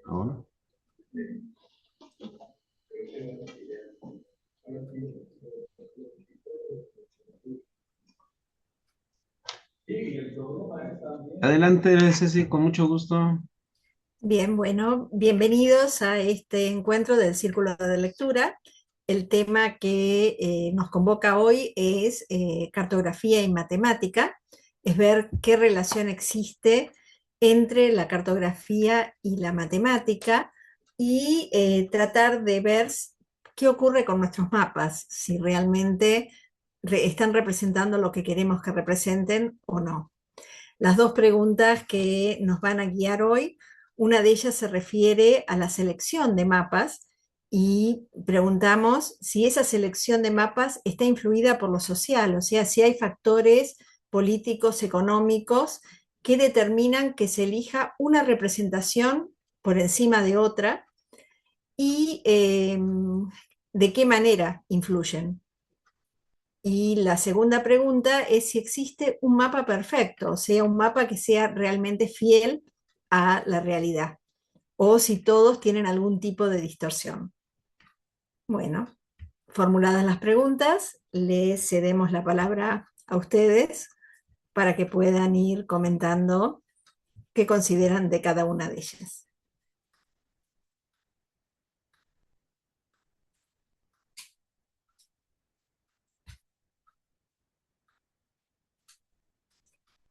Ahora. Adelante, Ceci, con mucho gusto. Bien, bueno, bienvenidos a este encuentro del Círculo de Lectura. El tema que nos convoca hoy es cartografía y matemática, es ver qué relación existe entre la cartografía y la matemática y tratar de ver qué ocurre con nuestros mapas, si realmente están representando lo que queremos que representen o no. Las dos preguntas que nos van a guiar hoy, una de ellas se refiere a la selección de mapas y preguntamos si esa selección de mapas está influida por lo social, o sea, si hay factores políticos, económicos que determinan que se elija una representación por encima de otra y de qué manera influyen. Y la segunda pregunta es si existe un mapa perfecto, o sea, un mapa que sea realmente fiel a la realidad, o si todos tienen algún tipo de distorsión. Bueno, formuladas las preguntas, les cedemos la palabra a ustedes para que puedan ir comentando qué consideran de cada una de ellas.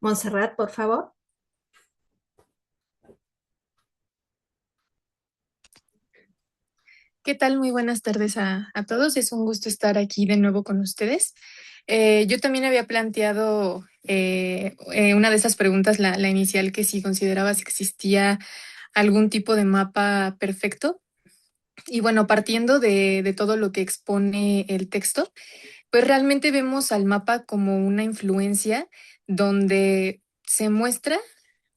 Montserrat, por favor. ¿Qué tal? Muy buenas tardes a todos. Es un gusto estar aquí de nuevo con ustedes. Yo también había planteado una de esas preguntas, la inicial, que si considerabas que existía algún tipo de mapa perfecto. Y bueno, partiendo de todo lo que expone el texto, pues realmente vemos al mapa como una influencia donde se muestra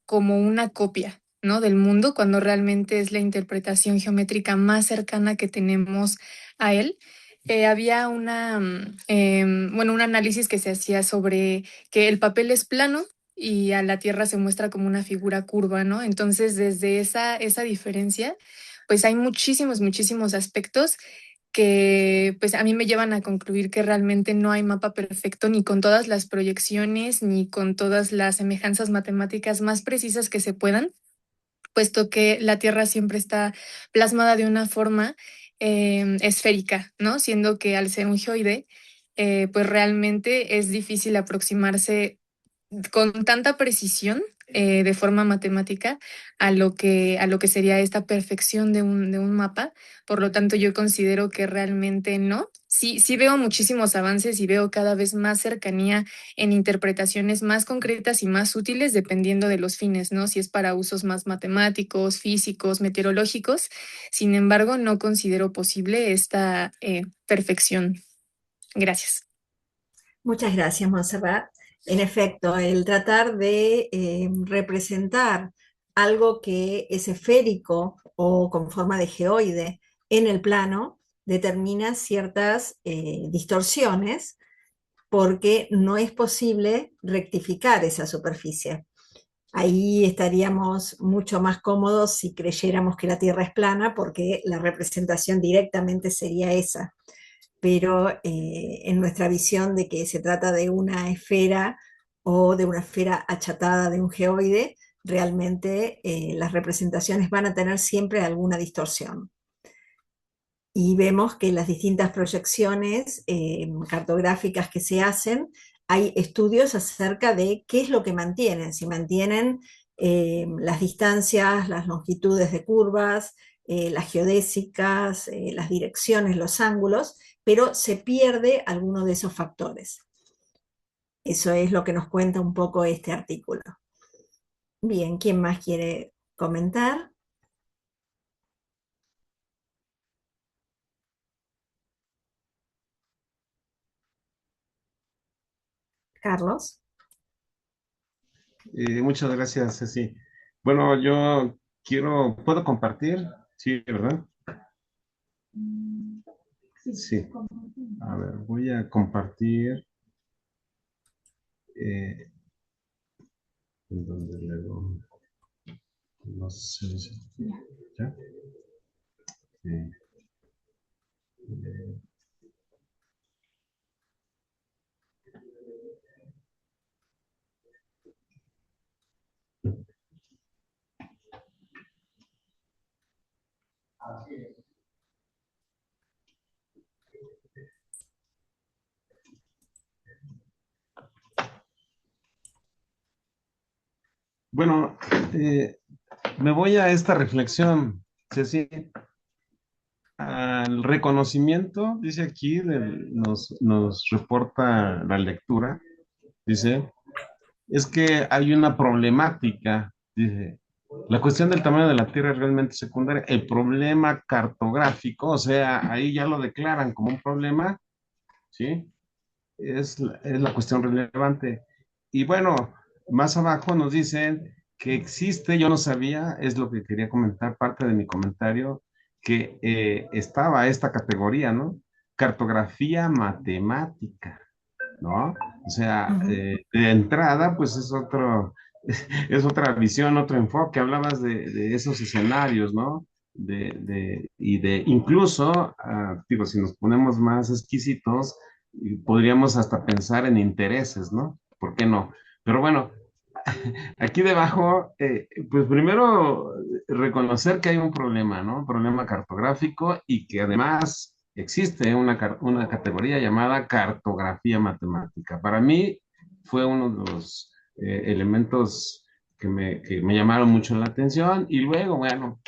como una copia, ¿no? Del mundo, cuando realmente es la interpretación geométrica más cercana que tenemos a él. Había bueno, un análisis que se hacía sobre que el papel es plano y a la Tierra se muestra como una figura curva, ¿no? Entonces, desde esa diferencia, pues hay muchísimos aspectos que pues a mí me llevan a concluir que realmente no hay mapa perfecto ni con todas las proyecciones ni con todas las semejanzas matemáticas más precisas que se puedan, puesto que la Tierra siempre está plasmada de una forma esférica, ¿no? Siendo que al ser un geoide, pues realmente es difícil aproximarse con tanta precisión de forma matemática a lo que sería esta perfección de un mapa. Por lo tanto, yo considero que realmente no. Sí, sí veo muchísimos avances y veo cada vez más cercanía en interpretaciones más concretas y más útiles dependiendo de los fines, ¿no? Si es para usos más matemáticos, físicos, meteorológicos. Sin embargo, no considero posible esta perfección. Gracias. Muchas gracias, Montserrat. En efecto, el tratar de representar algo que es esférico o con forma de geoide en el plano determina ciertas distorsiones porque no es posible rectificar esa superficie. Ahí estaríamos mucho más cómodos si creyéramos que la Tierra es plana porque la representación directamente sería esa, pero en nuestra visión de que se trata de una esfera o de una esfera achatada de un geoide, realmente las representaciones van a tener siempre alguna distorsión. Y vemos que las distintas proyecciones cartográficas que se hacen, hay estudios acerca de qué es lo que mantienen, si mantienen las distancias, las longitudes de curvas, las geodésicas, las direcciones, los ángulos, pero se pierde alguno de esos factores. Eso es lo que nos cuenta un poco este artículo. Bien, ¿quién más quiere comentar? Carlos. Muchas gracias, Ceci. Bueno, ¿puedo compartir? Sí, ¿verdad? Sí. A ver, voy a compartir. eh, en donde luego, no sé si, ¿ya? Eh, eh, bueno, eh, me voy a esta reflexión, Ceci, al reconocimiento, dice aquí, nos reporta la lectura, dice, es que hay una problemática, dice, la cuestión del tamaño de la Tierra es realmente secundaria. El problema cartográfico, o sea, ahí ya lo declaran como un problema, ¿sí? Es la cuestión relevante. Y bueno, más abajo nos dicen que existe, yo no sabía, es lo que quería comentar, parte de mi comentario, que estaba esta categoría, ¿no? Cartografía matemática, ¿no? O sea, Ujú. de entrada, pues es otro, es otra visión, otro enfoque. Hablabas de esos escenarios, ¿no? Y de incluso, digo, si nos ponemos más exquisitos, y podríamos hasta pensar en intereses, ¿no? ¿Por qué no? Pero bueno, aquí debajo, pues primero reconocer que hay un problema, ¿no? Un problema cartográfico y que además existe una categoría llamada cartografía matemática. Para mí fue uno de los elementos que me llamaron mucho la atención y luego, bueno,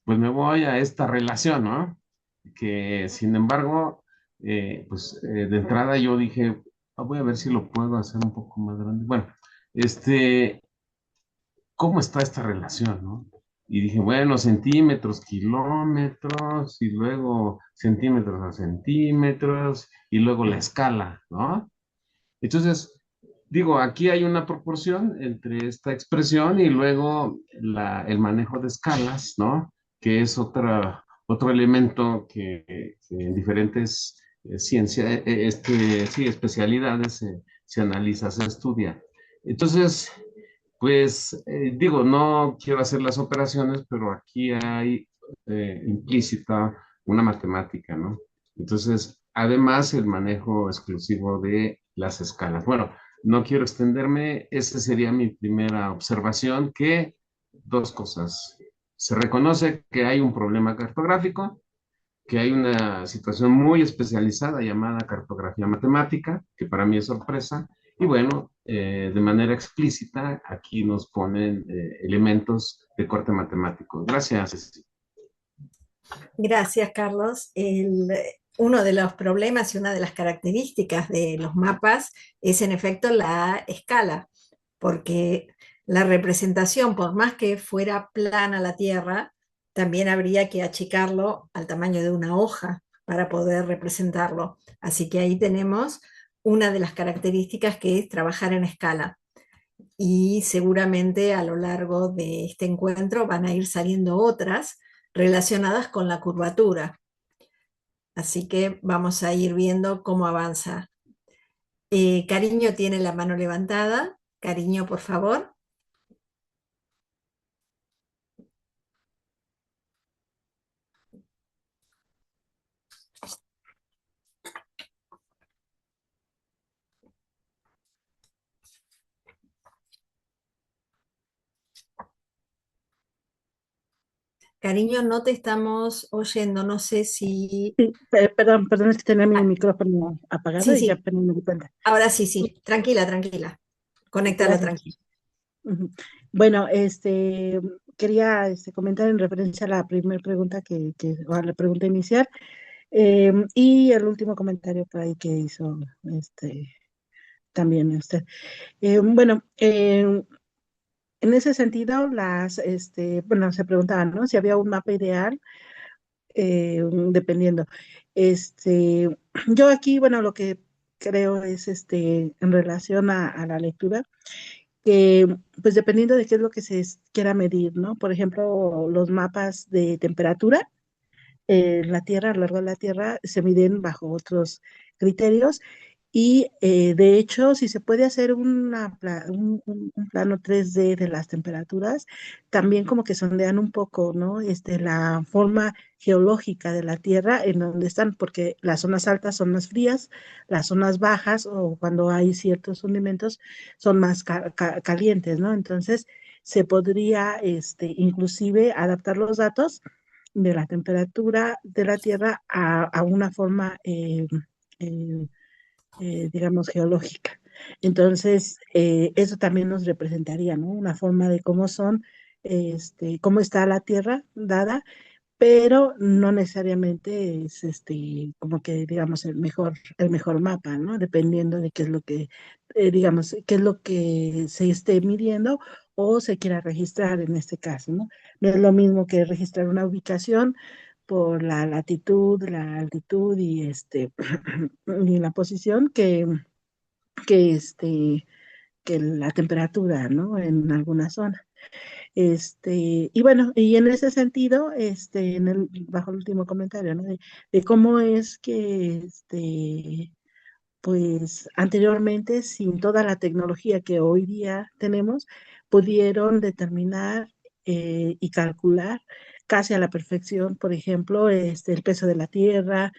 pues me voy a esta relación, ¿no? Que sin embargo, de entrada yo dije, voy a ver si lo puedo hacer un poco más grande. Bueno, este, ¿cómo está esta relación, no? Y dije, bueno, centímetros, kilómetros, y luego centímetros a centímetros, y luego la escala, ¿no? Entonces, digo, aquí hay una proporción entre esta expresión y luego el manejo de escalas, ¿no? Que es otro elemento que en diferentes ciencias, sí, especialidades se analiza, se estudia. Entonces, pues digo, no quiero hacer las operaciones, pero aquí hay implícita una matemática, ¿no? Entonces, además, el manejo exclusivo de las escalas. Bueno, no quiero extenderme, esa sería mi primera observación, que dos cosas. Se reconoce que hay un problema cartográfico, que hay una situación muy especializada llamada cartografía matemática, que para mí es sorpresa, y bueno, de manera explícita aquí nos ponen elementos de corte matemático. Gracias, Ceci. Gracias, Carlos. Uno de los problemas y una de las características de los mapas es en efecto la escala, porque la representación, por más que fuera plana la Tierra, también habría que achicarlo al tamaño de una hoja para poder representarlo. Así que ahí tenemos una de las características que es trabajar en escala. Y seguramente a lo largo de este encuentro van a ir saliendo otras relacionadas con la curvatura. Así que vamos a ir viendo cómo avanza. Cariño tiene la mano levantada. Cariño, por favor. Cariño, no te estamos oyendo. No sé si... Sí, perdón, es que tenía mi Ah, micrófono apagado sí, y ya sí. apenas me di cuenta. Ahora sí, sí. Tranquila, tranquila. Conéctalo Gracias. tranquilo. Ujú. Bueno, quería comentar en referencia a la primera pregunta o a la pregunta inicial, y el último comentario por ahí que hizo también usted. Bueno, en ese sentido, bueno, se preguntaban, ¿no? Si había un mapa ideal, dependiendo. Este, yo aquí, bueno, lo que creo es, en relación a la lectura, que pues dependiendo de qué es lo que quiera medir, ¿no? Por ejemplo, los mapas de temperatura, la Tierra, a lo largo de la Tierra, se miden bajo otros criterios Y de hecho, si se puede hacer un plano 3D de las temperaturas, también como que sondean un poco, ¿no? La forma geológica de la Tierra en donde están, porque las zonas altas son más frías, las zonas bajas o cuando hay ciertos hundimentos son más calientes, ¿no? Entonces, se podría inclusive adaptar los datos de la temperatura de la Tierra a una forma eh, digamos, geológica. Entonces, eso también nos representaría, ¿no? Una forma de cómo son, cómo está la Tierra dada, pero no necesariamente es como que digamos el mejor mapa, ¿no? Dependiendo de qué es lo que, digamos, qué es lo que se esté midiendo o se quiera registrar en este caso, ¿no? No es lo mismo que registrar una ubicación por la latitud, la altitud y y la posición que que la temperatura, ¿no? En alguna zona. Y bueno, y en ese sentido, bajo el último comentario, ¿no? De cómo es que, pues anteriormente, sin toda la tecnología que hoy día tenemos, pudieron determinar y calcular casi a la perfección, por ejemplo, el peso de la Tierra,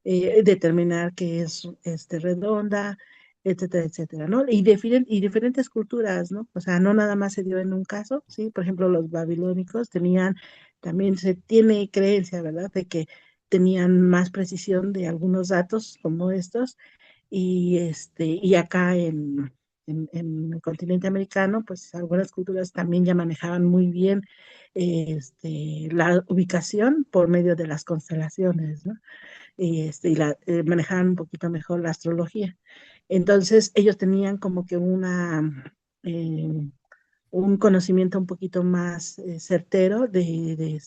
determinar que es redonda, etcétera, etcétera, ¿no? Y diferentes culturas, ¿no? O sea, no nada más se dio en un caso, ¿sí? Por ejemplo, los babilónicos tenían, también se tiene creencia, ¿verdad?, de que tenían más precisión de algunos datos como estos, y acá en el continente americano, pues algunas culturas también ya manejaban muy bien la ubicación por medio de las constelaciones, ¿no? Manejaban un poquito mejor la astrología. Entonces, ellos tenían como que eh, un conocimiento un poquito más certero de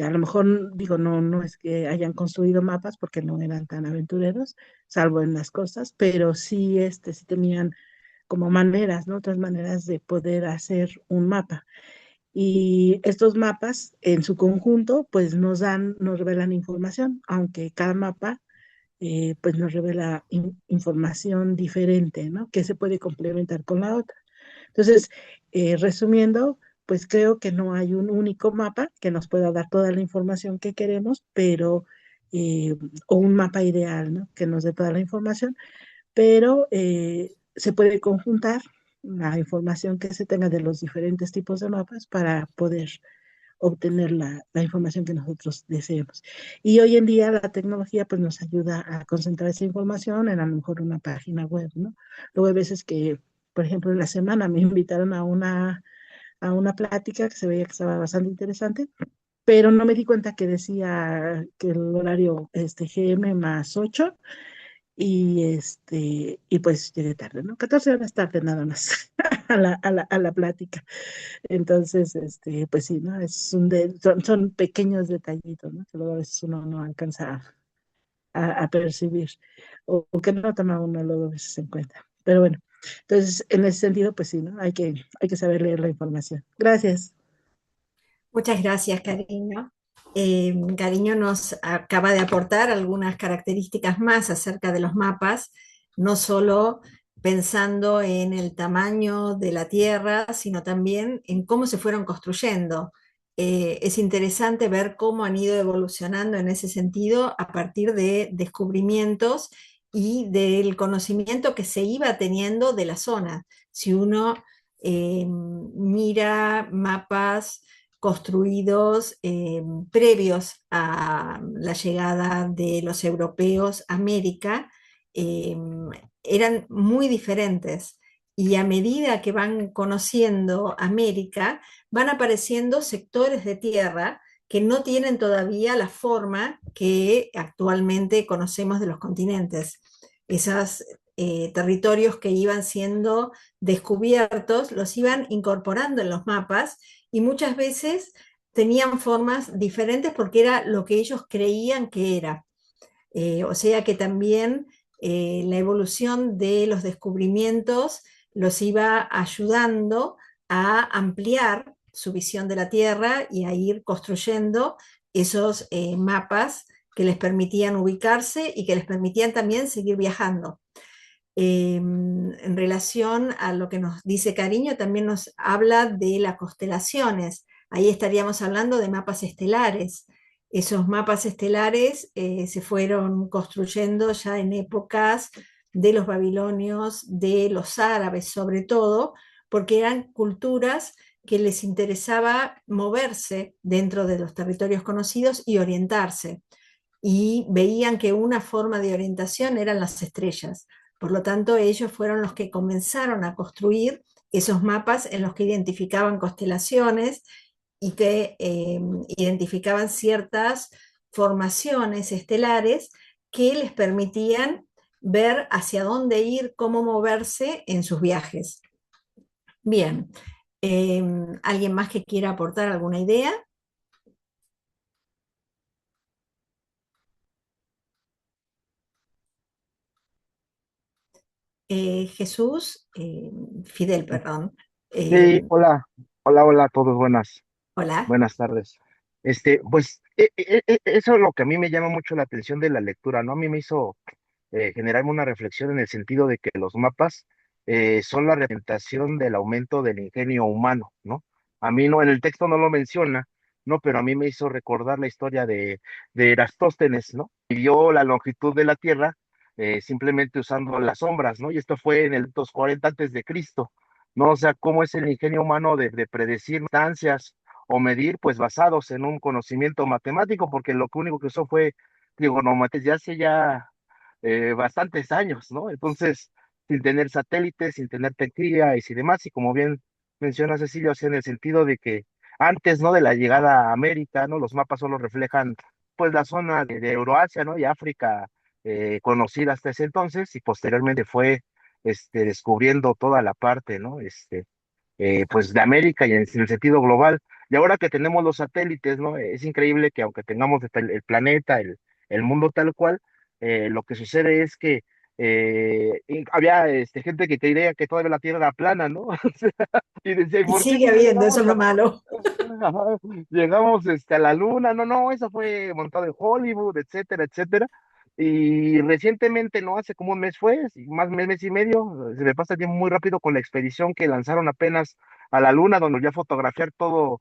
a lo mejor, digo, no es que hayan construido mapas porque no eran tan aventureros, salvo en las costas, pero sí, sí tenían como maneras, ¿no? Otras maneras de poder hacer un mapa. Y estos mapas en su conjunto, pues nos revelan información, aunque cada mapa, pues nos revela información diferente, ¿no? Que se puede complementar con la otra. Entonces, resumiendo, pues creo que no hay un único mapa que nos pueda dar toda la información que queremos, pero, eh, o un mapa ideal, ¿no? Que nos dé toda la información, pero se puede conjuntar la información que se tenga de los diferentes tipos de mapas para poder obtener la información que nosotros deseemos. Y hoy en día la tecnología pues nos ayuda a concentrar esa información en a lo mejor una página web, ¿no? Luego hay veces que, por ejemplo, en la semana me invitaron a una plática que se veía que estaba bastante interesante, pero no me di cuenta que decía que el horario GM más 8 y pues llegué tarde, ¿no? 14 horas tarde nada más a la plática. Entonces, pues sí, ¿no? Son pequeños detallitos, ¿no? Que luego a veces uno no alcanza a percibir o que no toma uno luego a veces en cuenta. Pero bueno, entonces en ese sentido, pues sí, ¿no? Hay que saber leer la información. Gracias. Muchas gracias, Cariño. Cariño nos acaba de aportar algunas características más acerca de los mapas, no solo pensando en el tamaño de la Tierra, sino también en cómo se fueron construyendo. Es interesante ver cómo han ido evolucionando en ese sentido a partir de descubrimientos y del conocimiento que se iba teniendo de la zona. Si uno mira mapas construidos previos a la llegada de los europeos a América, eh, eran muy diferentes. Y a medida que van conociendo América, van apareciendo sectores de tierra que no tienen todavía la forma que actualmente conocemos de los continentes. Esos territorios que iban siendo descubiertos los iban incorporando en los mapas y muchas veces tenían formas diferentes porque era lo que ellos creían que era. O sea que también la evolución de los descubrimientos los iba ayudando a ampliar su visión de la Tierra y a ir construyendo esos mapas que les permitían ubicarse y que les permitían también seguir viajando. En relación a lo que nos dice Cariño, también nos habla de las constelaciones. Ahí estaríamos hablando de mapas estelares. Esos mapas estelares se fueron construyendo ya en épocas de los babilonios, de los árabes sobre todo, porque eran culturas que les interesaba moverse dentro de los territorios conocidos y orientarse. Y veían que una forma de orientación eran las estrellas. Por lo tanto, ellos fueron los que comenzaron a construir esos mapas en los que identificaban constelaciones y que identificaban ciertas formaciones estelares que les permitían ver hacia dónde ir, cómo moverse en sus viajes. Bien, ¿alguien más que quiera aportar alguna idea? Jesús, Fidel, perdón. Sí, Eh, hola a todos, hola. buenas tardes. Pues eso es lo que a mí me llama mucho la atención de la lectura, ¿no? A mí me hizo generarme una reflexión en el sentido de que los mapas son la representación del aumento del ingenio humano, ¿no? A mí no, en el texto no lo menciona, ¿no? Pero a mí me hizo recordar la historia de Erastóstenes, ¿no? Y vio la longitud de la Tierra simplemente usando las sombras, ¿no? Y esto fue en el 240 antes de Cristo, ¿no? O sea, cómo es el ingenio humano de predecir distancias o medir, pues basados en un conocimiento matemático, porque lo único que usó fue trigonometría ya hace ya bastantes años, ¿no? Entonces, sin tener satélites, sin tener tecnología y demás, y como bien menciona Cecilia, o sea, en el sentido de que antes, ¿no? De la llegada a América, ¿no? Los mapas solo reflejan, pues, la zona de Euroasia, ¿no? Y África conocida hasta ese entonces, y posteriormente fue, descubriendo toda la parte, ¿no? Pues de América y en el sentido global. Y ahora que tenemos los satélites, ¿no? Es increíble que aunque tengamos el planeta, el mundo tal cual, lo que sucede es que había gente que creía que todavía la Tierra era plana, ¿no? Y decía, ¿y Y por qué sigue si no habiendo, eso llegamos es lo a, malo. ajá, llegamos a la luna? No, no, eso fue montado en Hollywood, etcétera, etcétera. Y recientemente, no hace como un mes fue, sí, más mes y medio, se me pasa el tiempo muy rápido con la expedición que lanzaron apenas a la luna, donde ya fotografiar toda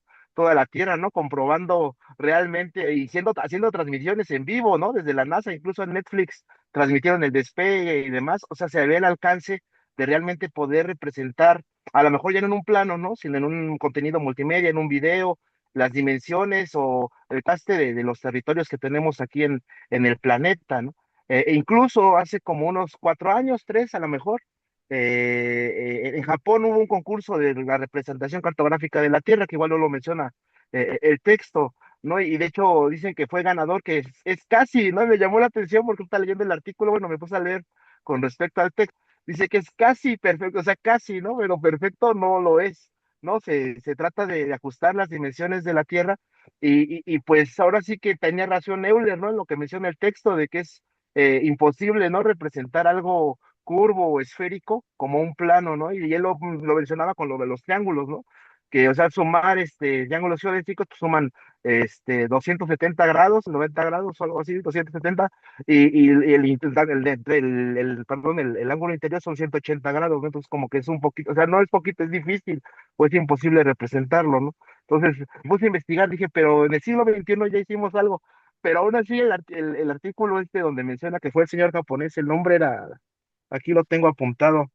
la Tierra, ¿no? Comprobando realmente y haciendo transmisiones en vivo, ¿no? Desde la NASA, incluso en Netflix, transmitieron el despegue y demás. O sea, se ve el alcance de realmente poder representar, a lo mejor ya no en un plano, ¿no? Sino en un contenido multimedia, en un video, las dimensiones o el caste de los territorios que tenemos aquí en el planeta, ¿no? E incluso hace como unos 4 años, tres a lo mejor, en Japón hubo un concurso de la representación cartográfica de la Tierra, que igual no lo menciona el texto, ¿no? Y de hecho dicen que fue ganador, que es casi, ¿no? Me llamó la atención porque está leyendo el artículo, bueno, me puse a leer con respecto al texto, dice que es casi perfecto, o sea, casi, ¿no? Pero perfecto no lo es, ¿no? Se trata de ajustar las dimensiones de la Tierra y pues ahora sí que tenía razón Euler, ¿no? En lo que menciona el texto de que es imposible, ¿no? Representar algo curvo o esférico como un plano, ¿no? Y él lo mencionaba con lo de los triángulos, ¿no? Que, o sea, sumar triángulos geodésicos pues, suman 270 grados, 90 grados o algo así, 270, y el ángulo interior son 180 grados, ¿no? Entonces como que es un poquito, o sea, no es poquito, es difícil, o es imposible representarlo, ¿no? Entonces puse a investigar, dije, pero en el siglo XXI ya hicimos algo, pero aún así el artículo donde menciona que fue el señor japonés, el nombre era, aquí lo tengo apuntado,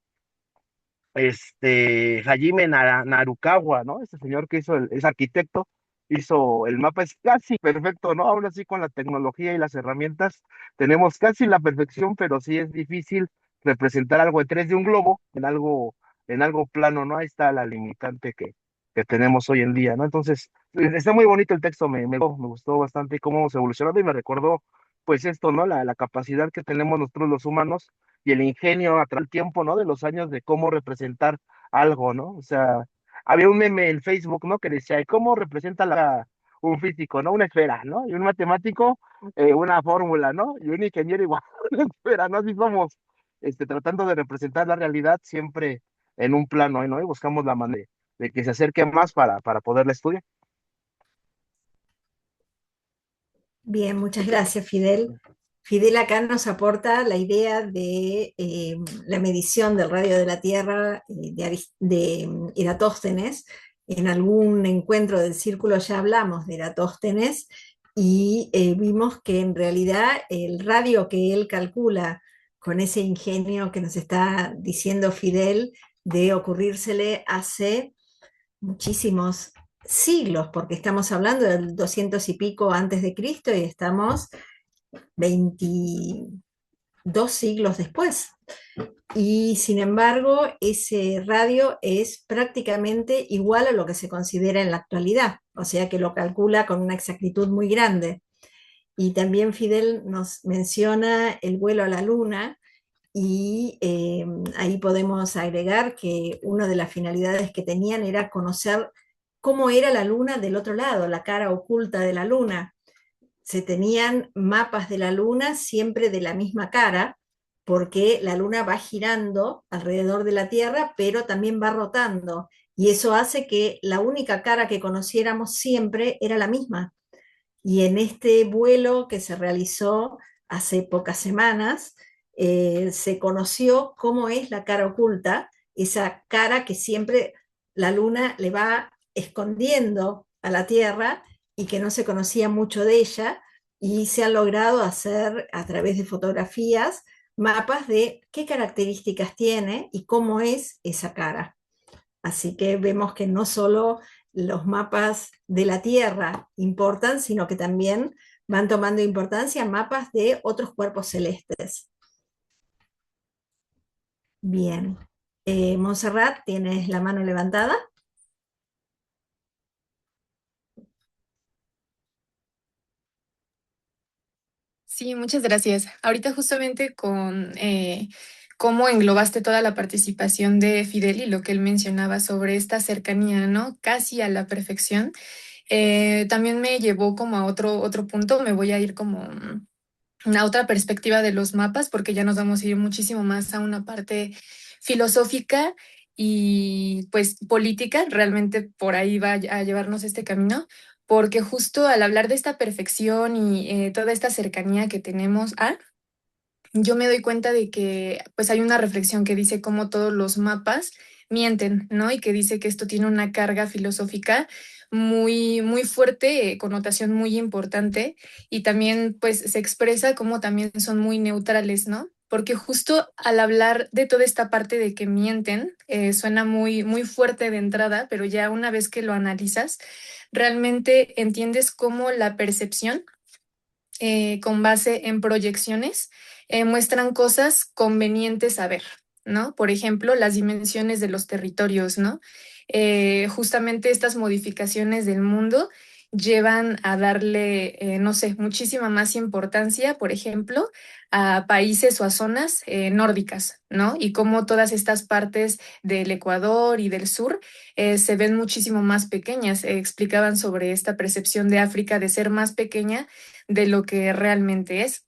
Hajime Narukawa, ¿no? Este señor que es arquitecto, hizo el mapa, es casi perfecto, ¿no? Aún así con la tecnología y las herramientas tenemos casi la perfección, pero sí es difícil representar algo en 3D, un globo, en algo plano, ¿no? Ahí está la limitante que tenemos hoy en día, ¿no? Entonces, está muy bonito el texto, me gustó bastante cómo hemos evolucionado y me recordó, pues esto, ¿no? La capacidad que tenemos nosotros los humanos y el ingenio a través del tiempo, ¿no? De los años de cómo representar algo, ¿no? O sea, había un meme en Facebook, ¿no? Que decía, ¿cómo representa un físico, ¿no? Una esfera, ¿no? Y un matemático, una fórmula, ¿no? Y un ingeniero igual, una esfera, ¿no? Así somos, tratando de representar la realidad siempre en un plano, ¿no? Y buscamos la manera de que se acerque más para poderla estudiar. Bien, muchas gracias, Fidel. Fidel acá nos aporta la idea de la medición del radio de la Tierra de Eratóstenes. En algún encuentro del círculo ya hablamos de Eratóstenes y vimos que en realidad el radio que él calcula con ese ingenio que nos está diciendo Fidel de ocurrírsele hace muchísimos siglos, porque estamos hablando del 200 y pico antes de Cristo y estamos 22 siglos después. Y sin embargo, ese radio es prácticamente igual a lo que se considera en la actualidad, o sea que lo calcula con una exactitud muy grande. Y también Fidel nos menciona el vuelo a la luna, y ahí podemos agregar que una de las finalidades que tenían era conocer cómo era la luna del otro lado, la cara oculta de la luna. Se tenían mapas de la luna siempre de la misma cara, porque la luna va girando alrededor de la Tierra, pero también va rotando. Y eso hace que la única cara que conociéramos siempre era la misma. Y en este vuelo que se realizó hace pocas semanas, se conoció cómo es la cara oculta, esa cara que siempre la luna le va escondiendo a la Tierra y que no se conocía mucho de ella, y se ha logrado hacer a través de fotografías mapas de qué características tiene y cómo es esa cara. Así que vemos que no solo los mapas de la Tierra importan, sino que también van tomando importancia mapas de otros cuerpos celestes. Bien. Montserrat, ¿tienes la mano levantada? Sí, muchas gracias. Ahorita justamente con cómo englobaste toda la participación de Fidel y lo que él mencionaba sobre esta cercanía, ¿no? Casi a la perfección. También me llevó como a otro punto, me voy a ir como una otra perspectiva de los mapas, porque ya nos vamos a ir muchísimo más a una parte filosófica y pues política, realmente por ahí va a llevarnos este camino, porque justo al hablar de esta perfección y toda esta cercanía que tenemos yo me doy cuenta de que pues hay una reflexión que dice cómo todos los mapas mienten, ¿no? Y que dice que esto tiene una carga filosófica muy, muy fuerte, connotación muy importante, y también pues se expresa como también son muy neutrales, ¿no? Porque justo al hablar de toda esta parte de que mienten, suena muy, muy fuerte de entrada, pero ya una vez que lo analizas, realmente entiendes cómo la percepción con base en proyecciones, muestran cosas convenientes a ver, ¿no? Por ejemplo, las dimensiones de los territorios, ¿no? Justamente estas modificaciones del mundo llevan a darle, no sé, muchísima más importancia, por ejemplo, a países o a zonas nórdicas, ¿no? Y cómo todas estas partes del Ecuador y del sur se ven muchísimo más pequeñas. Explicaban sobre esta percepción de África de ser más pequeña de lo que realmente es.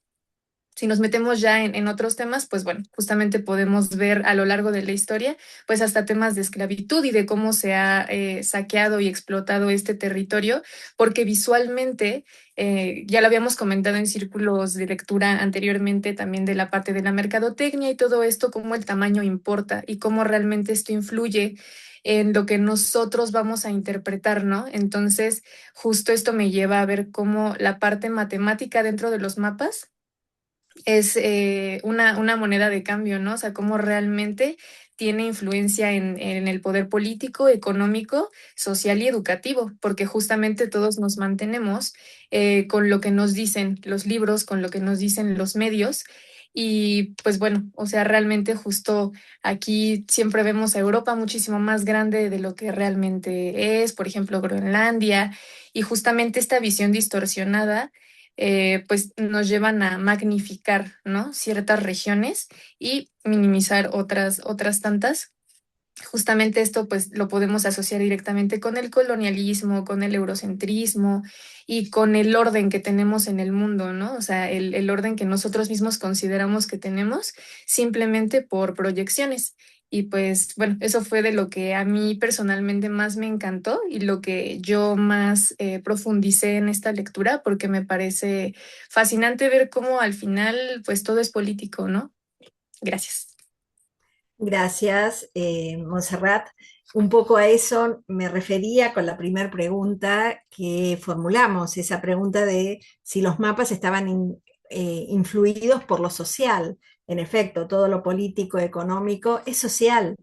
Si nos metemos ya en otros temas, pues bueno, justamente podemos ver a lo largo de la historia, pues hasta temas de esclavitud y de cómo se ha saqueado y explotado este territorio, porque visualmente, ya lo habíamos comentado en círculos de lectura anteriormente, también de la parte de la mercadotecnia y todo esto, cómo el tamaño importa y cómo realmente esto influye en lo que nosotros vamos a interpretar, ¿no? Entonces, justo esto me lleva a ver cómo la parte matemática dentro de los mapas es una moneda de cambio, ¿no? O sea, cómo realmente tiene influencia en el poder político, económico, social y educativo, porque justamente todos nos mantenemos con lo que nos dicen los libros, con lo que nos dicen los medios. Y pues bueno, o sea, realmente justo aquí siempre vemos a Europa muchísimo más grande de lo que realmente es, por ejemplo, Groenlandia, y justamente esta visión distorsionada pues nos llevan a magnificar, ¿no? Ciertas regiones y minimizar otras tantas. Justamente esto pues lo podemos asociar directamente con el colonialismo, con el eurocentrismo y con el orden que tenemos en el mundo, ¿no? O sea, el orden que nosotros mismos consideramos que tenemos simplemente por proyecciones. Y pues bueno, eso fue de lo que a mí personalmente más me encantó y lo que yo más profundicé en esta lectura, porque me parece fascinante ver cómo al final pues todo es político, ¿no? Gracias. Gracias, Montserrat. Un poco a eso me refería con la primera pregunta que formulamos, esa pregunta de si los mapas estaban influidos por lo social. En efecto, todo lo político, económico es social.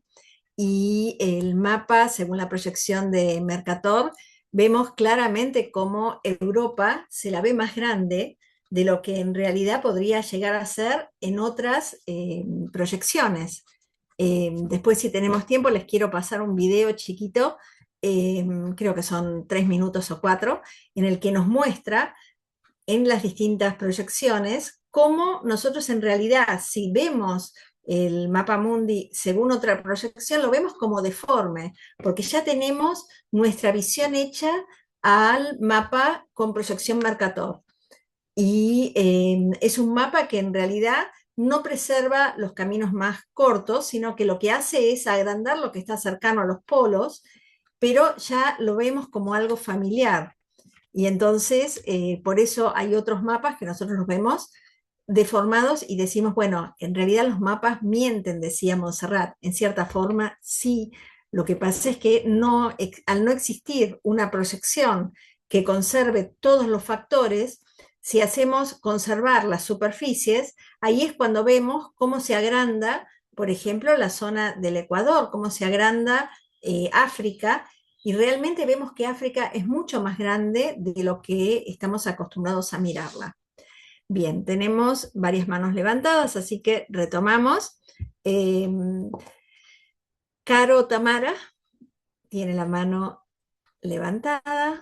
Y el mapa, según la proyección de Mercator, vemos claramente cómo Europa se la ve más grande de lo que en realidad podría llegar a ser en otras proyecciones. Después, si tenemos tiempo, les quiero pasar un video chiquito, creo que son 3 minutos o 4, en el que nos muestra en las distintas proyecciones cómo nosotros en realidad, si vemos el mapa mundi según otra proyección, lo vemos como deforme, porque ya tenemos nuestra visión hecha al mapa con proyección Mercator. Y es un mapa que en realidad no preserva los caminos más cortos, sino que lo que hace es agrandar lo que está cercano a los polos, pero ya lo vemos como algo familiar. Y entonces, por eso hay otros mapas que nosotros los vemos deformados y decimos, bueno, en realidad los mapas mienten, decía Montserrat. En cierta forma, sí. Lo que pasa es que no, al no existir una proyección que conserve todos los factores, si hacemos conservar las superficies, ahí es cuando vemos cómo se agranda, por ejemplo, la zona del Ecuador, cómo se agranda África, y realmente vemos que África es mucho más grande de lo que estamos acostumbrados a mirarla. Bien, tenemos varias manos levantadas, así que retomamos. Eh, Caro Tamara tiene la mano levantada.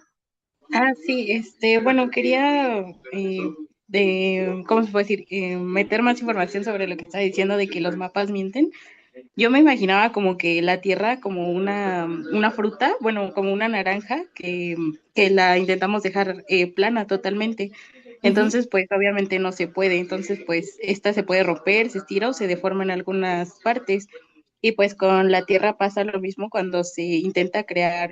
Ah, sí, bueno, quería, ¿cómo se puede decir? Meter más información sobre lo que está diciendo de que los mapas mienten. Yo me imaginaba como que la Tierra como una fruta, bueno, como una naranja que la intentamos dejar plana totalmente. Entonces, pues obviamente no se puede. Entonces, pues esta se puede romper, se estira o se deforma en algunas partes. Y pues con la Tierra pasa lo mismo cuando se intenta crear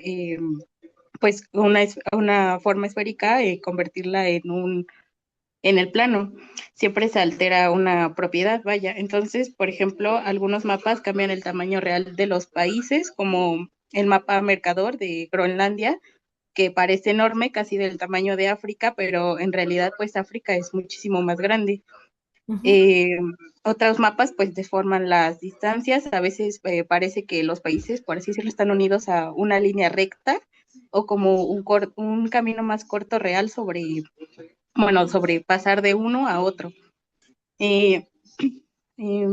pues una forma esférica, convertirla en el plano. Siempre se altera una propiedad, vaya. Entonces, por ejemplo, algunos mapas cambian el tamaño real de los países, como el mapa Mercador de Groenlandia, que parece enorme, casi del tamaño de África, pero en realidad, pues África es muchísimo más grande. Eh, Otros mapas pues deforman las distancias, a veces parece que los países, por así decirlo, están unidos a una línea recta o como un camino más corto real sobre pasar de uno a otro. Eh, eh,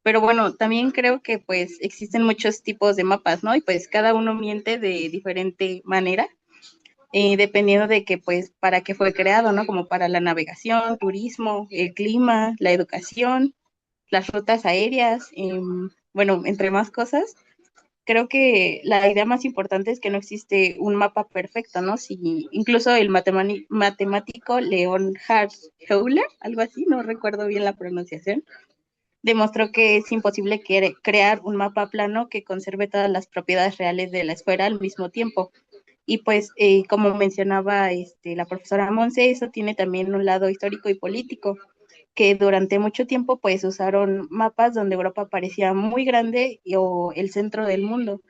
pero bueno, también creo que pues existen muchos tipos de mapas, ¿no? Y pues cada uno miente de diferente manera, dependiendo de que pues para qué fue creado, ¿no? Como para la navegación, turismo, el clima, la educación, las rutas aéreas, bueno, entre más cosas. Creo que la idea más importante es que no existe un mapa perfecto, ¿no? Si incluso el matemático Leonhard Euler, algo así, no recuerdo bien la pronunciación, demostró que es imposible crear un mapa plano que conserve todas las propiedades reales de la esfera al mismo tiempo. Y pues, como mencionaba la profesora Monse, eso tiene también un lado histórico y político, que durante mucho tiempo pues usaron mapas donde Europa parecía muy grande o el centro del mundo,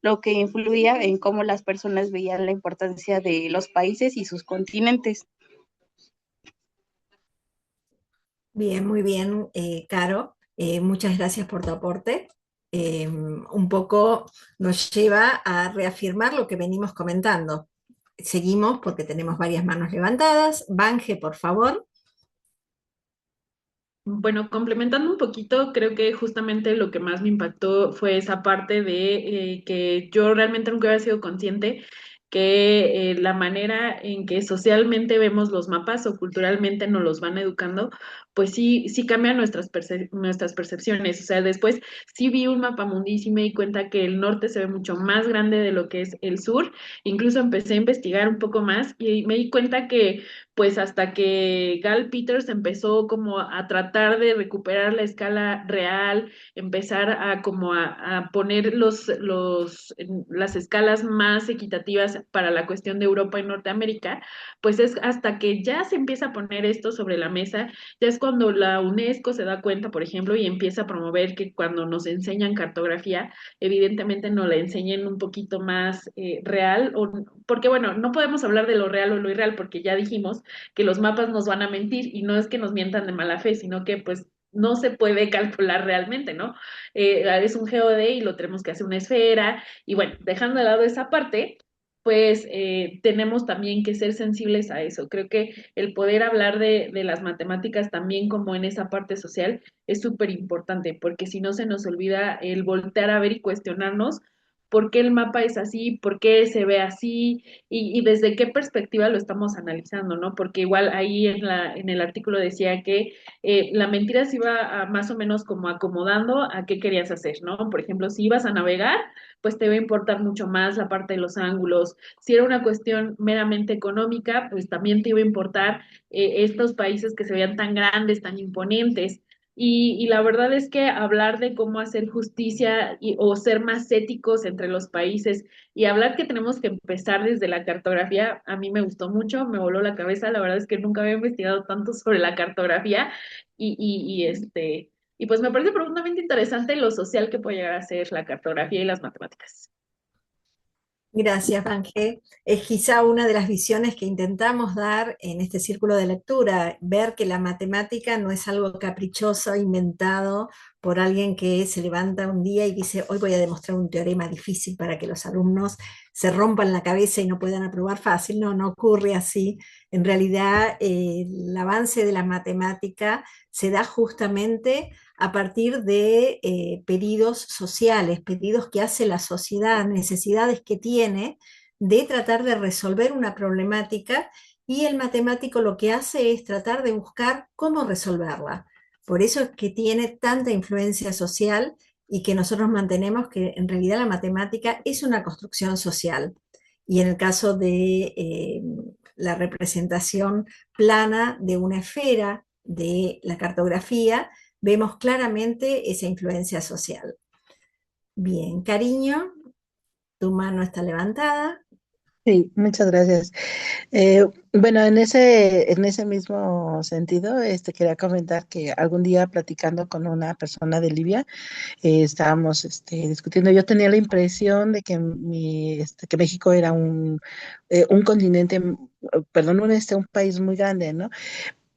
lo que influía en cómo las personas veían la importancia de los países y sus continentes. Bien, muy bien, Caro. Muchas gracias por tu aporte. Un poco nos lleva a reafirmar lo que venimos comentando. Seguimos porque tenemos varias manos levantadas. Banje, por favor. Bueno, complementando un poquito, creo que justamente lo que más me impactó fue esa parte de que yo realmente nunca había sido consciente que la manera en que socialmente vemos los mapas o culturalmente nos los van educando, pues sí cambian nuestras percepciones. O sea, después sí vi un mapa mundi y sí me di cuenta que el norte se ve mucho más grande de lo que es el sur. Incluso empecé a investigar un poco más y me di cuenta que pues hasta que Gal Peters empezó como a tratar de recuperar la escala real, empezar a como a poner las escalas más equitativas para la cuestión de Europa y Norteamérica, pues es hasta que ya se empieza a poner esto sobre la mesa, ya es cuando la UNESCO se da cuenta, por ejemplo, y empieza a promover que cuando nos enseñan cartografía, evidentemente nos la enseñen un poquito más real, porque bueno, no podemos hablar de lo real o lo irreal, porque ya dijimos que los mapas nos van a mentir y no es que nos mientan de mala fe, sino que pues no se puede calcular realmente, ¿no? Es un GOD y lo tenemos que hacer una esfera y bueno, dejando de lado esa parte, pues tenemos también que ser sensibles a eso. Creo que el poder hablar de las matemáticas también como en esa parte social es súper importante, porque si no se nos olvida el voltear a ver y cuestionarnos por qué el mapa es así, por qué se ve así y desde qué perspectiva lo estamos analizando, ¿no? Porque igual ahí en el artículo decía que la mentira se iba más o menos como acomodando a qué querías hacer, ¿no? Por ejemplo, si ibas a navegar, pues te va a importar mucho más la parte de los ángulos. Si era una cuestión meramente económica, pues también te iba a importar estos países que se veían tan grandes, tan imponentes. Y la verdad es que hablar de cómo hacer justicia o ser más éticos entre los países y hablar que tenemos que empezar desde la cartografía, a mí me gustó mucho, me voló la cabeza. La verdad es que nunca había investigado tanto sobre la cartografía y pues me parece profundamente interesante lo social que puede llegar a ser la cartografía y las matemáticas. Gracias, Ángel. Es quizá una de las visiones que intentamos dar en este círculo de lectura, ver que la matemática no es algo caprichoso, inventado por alguien que se levanta un día y dice, hoy voy a demostrar un teorema difícil para que los alumnos se rompan la cabeza y no puedan aprobar fácil. No, no ocurre así. En realidad, el avance de la matemática se da justamente a partir de pedidos sociales, pedidos que hace la sociedad, necesidades que tiene de tratar de resolver una problemática y el matemático lo que hace es tratar de buscar cómo resolverla. Por eso es que tiene tanta influencia social y que nosotros mantenemos que en realidad la matemática es una construcción social. Y en el caso de la representación plana de una esfera de la cartografía, vemos claramente esa influencia social. Bien, cariño, tu mano está levantada. Sí, muchas gracias. Bueno, en ese mismo sentido, quería comentar que algún día platicando con una persona de Libia, estábamos discutiendo. Yo tenía la impresión de que, que México era un continente, perdón, un país muy grande, ¿no?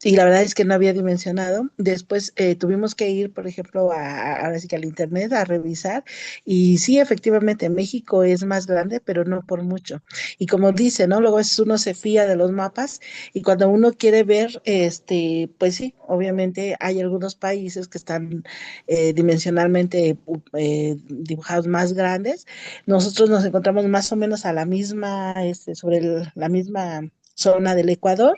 Y la verdad es que no había dimensionado. Después tuvimos que ir, por ejemplo, ahora sí que al internet a revisar. Y sí, efectivamente, México es más grande, pero no por mucho. Y como dice, ¿no? Luego uno se fía de los mapas y cuando uno quiere ver, pues sí, obviamente hay algunos países que están dimensionalmente dibujados más grandes. Nosotros nos encontramos más o menos a la misma, la misma zona del Ecuador.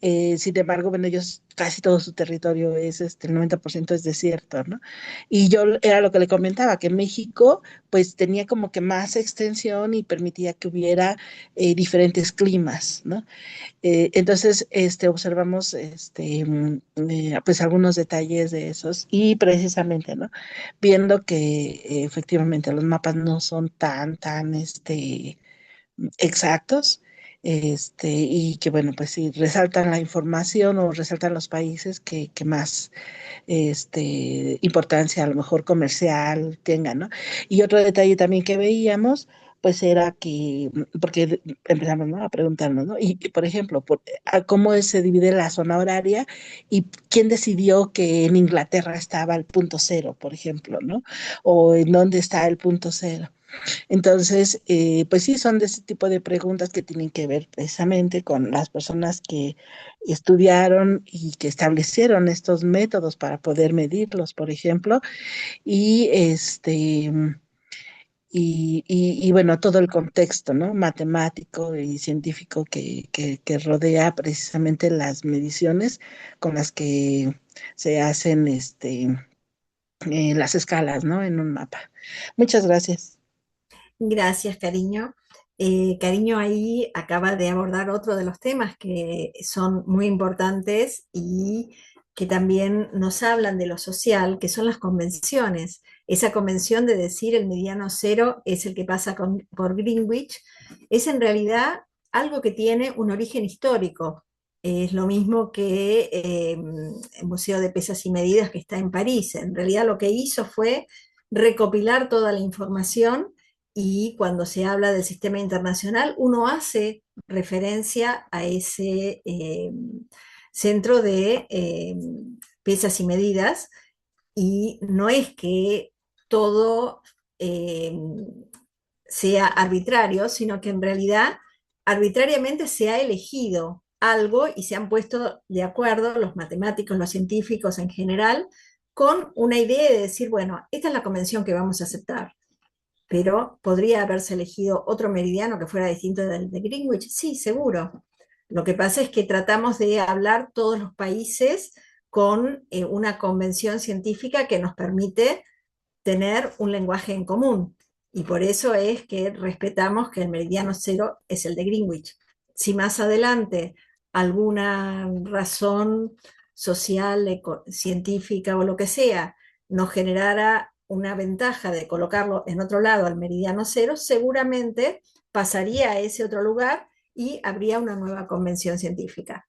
Sin embargo, bueno, ellos casi todo su territorio es, el 90% es desierto, ¿no? Y yo era lo que le comentaba, que México pues tenía como que más extensión y permitía que hubiera diferentes climas, ¿no? Entonces, observamos, pues algunos detalles de esos y precisamente, ¿no? Viendo que efectivamente los mapas no son tan, exactos, y que bueno, pues sí, resaltan la información o resaltan los países que más importancia a lo mejor comercial tengan, ¿no? Y otro detalle también que veíamos, pues era que, porque empezamos, ¿no? A preguntarnos, ¿no? Por ejemplo, cómo se divide la zona horaria y quién decidió que en Inglaterra estaba el punto cero, por ejemplo, ¿no? O en dónde está el punto cero. Entonces, pues sí, son de ese tipo de preguntas que tienen que ver precisamente con las personas que estudiaron y que establecieron estos métodos para poder medirlos, por ejemplo, y y bueno, todo el contexto, ¿no? Matemático y científico que rodea precisamente las mediciones con las que se hacen las escalas, ¿no? En un mapa. Muchas gracias. Gracias, cariño. Cariño ahí acaba de abordar otro de los temas que son muy importantes y que también nos hablan de lo social, que son las convenciones. Esa convención de decir el mediano cero es el que pasa por Greenwich, es en realidad algo que tiene un origen histórico. Es lo mismo que el Museo de Pesas y Medidas que está en París. En realidad lo que hizo fue recopilar toda la información y cuando se habla del sistema internacional, uno hace referencia a ese centro de pesas y medidas, y no es que todo eh, sea arbitrario, sino que en realidad arbitrariamente se ha elegido algo y se han puesto de acuerdo los matemáticos, los científicos en general, con una idea de decir, bueno, esta es la convención que vamos a aceptar, pero ¿podría haberse elegido otro meridiano que fuera distinto del de Greenwich? Sí, seguro. Lo que pasa es que tratamos de hablar todos los países con una convención científica que nos permite tener un lenguaje en común. Y por eso es que respetamos que el meridiano cero es el de Greenwich. Si más adelante alguna razón social, científica o lo que sea nos generara una ventaja de colocarlo en otro lado al meridiano cero, seguramente pasaría a ese otro lugar y habría una nueva convención científica.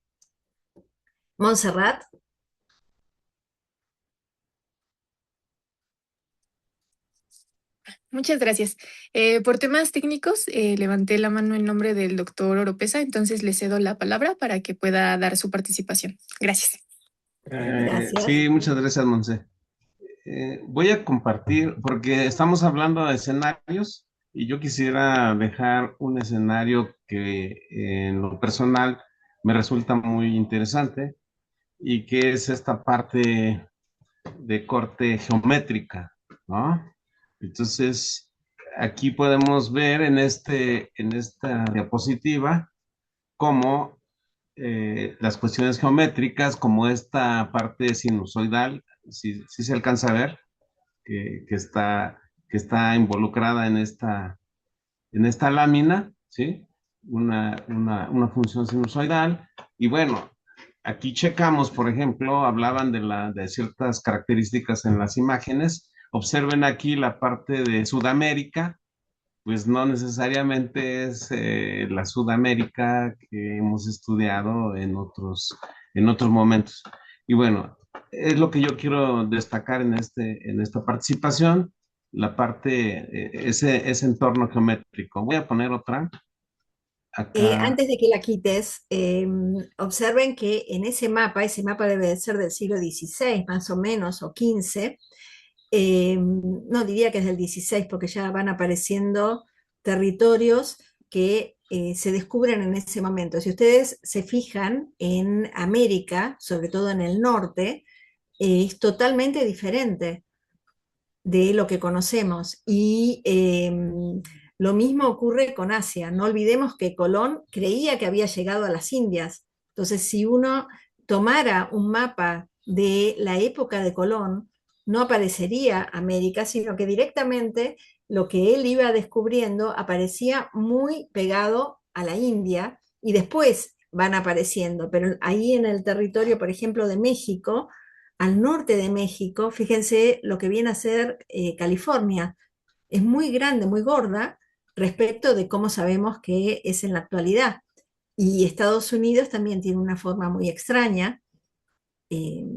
Montserrat. Muchas gracias. Por temas técnicos, levanté la mano en nombre del doctor Oropesa, entonces le cedo la palabra para que pueda dar su participación. Gracias. Gracias. Sí, muchas gracias, Monse. Voy a compartir, porque estamos hablando de escenarios y yo quisiera dejar un escenario que en lo personal me resulta muy interesante y que es esta parte de corte geométrica, ¿no? Entonces, aquí podemos ver en esta diapositiva cómo las cuestiones geométricas, como esta parte sinusoidal, si se alcanza a ver, que, que está, que está involucrada en esta lámina, ¿sí? Una función sinusoidal. Y bueno, aquí checamos, por ejemplo, hablaban de ciertas características en las imágenes. Observen aquí la parte de Sudamérica, pues no necesariamente es la Sudamérica que hemos estudiado en otros momentos. Y bueno, es lo que yo quiero destacar en esta participación, la parte, ese entorno geométrico. Voy a poner otra acá. Antes de que la quites, observen que en ese mapa debe de ser del siglo XVI más o menos, o XV, no diría que es del XVI porque ya van apareciendo territorios que se descubren en ese momento. Si ustedes se fijan en América, sobre todo en el norte, es totalmente diferente de lo que conocemos. Y lo mismo ocurre con Asia. No olvidemos que Colón creía que había llegado a las Indias. Entonces, si uno tomara un mapa de la época de Colón, no aparecería América, sino que directamente lo que él iba descubriendo aparecía muy pegado a la India y después van apareciendo. Pero ahí en el territorio, por ejemplo, de México, al norte de México, fíjense lo que viene a ser California. Es muy grande, muy gorda respecto de cómo sabemos que es en la actualidad. Y Estados Unidos también tiene una forma muy extraña,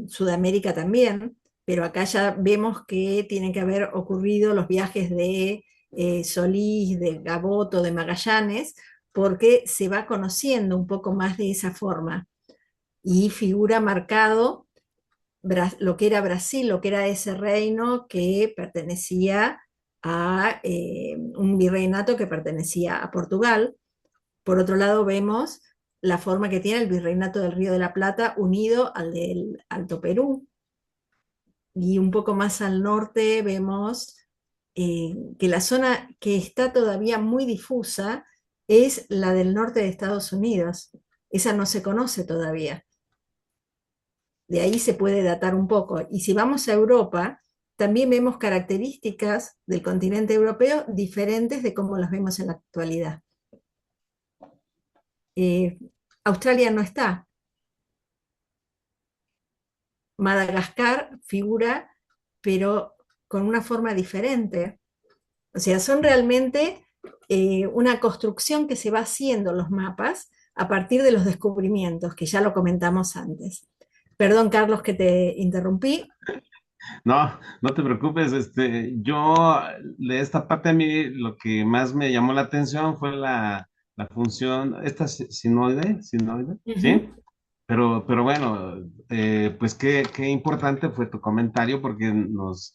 Sudamérica también, pero acá ya vemos que tienen que haber ocurrido los viajes de Solís, de Gaboto, de Magallanes, porque se va conociendo un poco más de esa forma y figura marcado lo que era Brasil, lo que era ese reino que pertenecía a un virreinato que pertenecía a Portugal. Por otro lado, vemos la forma que tiene el virreinato del Río de la Plata unido al del Alto Perú. Y un poco más al norte vemos que la zona que está todavía muy difusa es la del norte de Estados Unidos. Esa no se conoce todavía. De ahí se puede datar un poco. Y si vamos a Europa, también vemos características del continente europeo diferentes de cómo las vemos en la actualidad. Eh, Australia no está. Madagascar figura, pero con una forma diferente. O sea, son realmente una construcción que se va haciendo los mapas a partir de los descubrimientos, que ya lo comentamos antes. Perdón, Carlos, que te interrumpí. No, no te preocupes, yo de esta parte a mí lo que más me llamó la atención fue la función, esta sinoide, ¿sí? Ujú. Pero bueno, pues qué importante fue tu comentario porque nos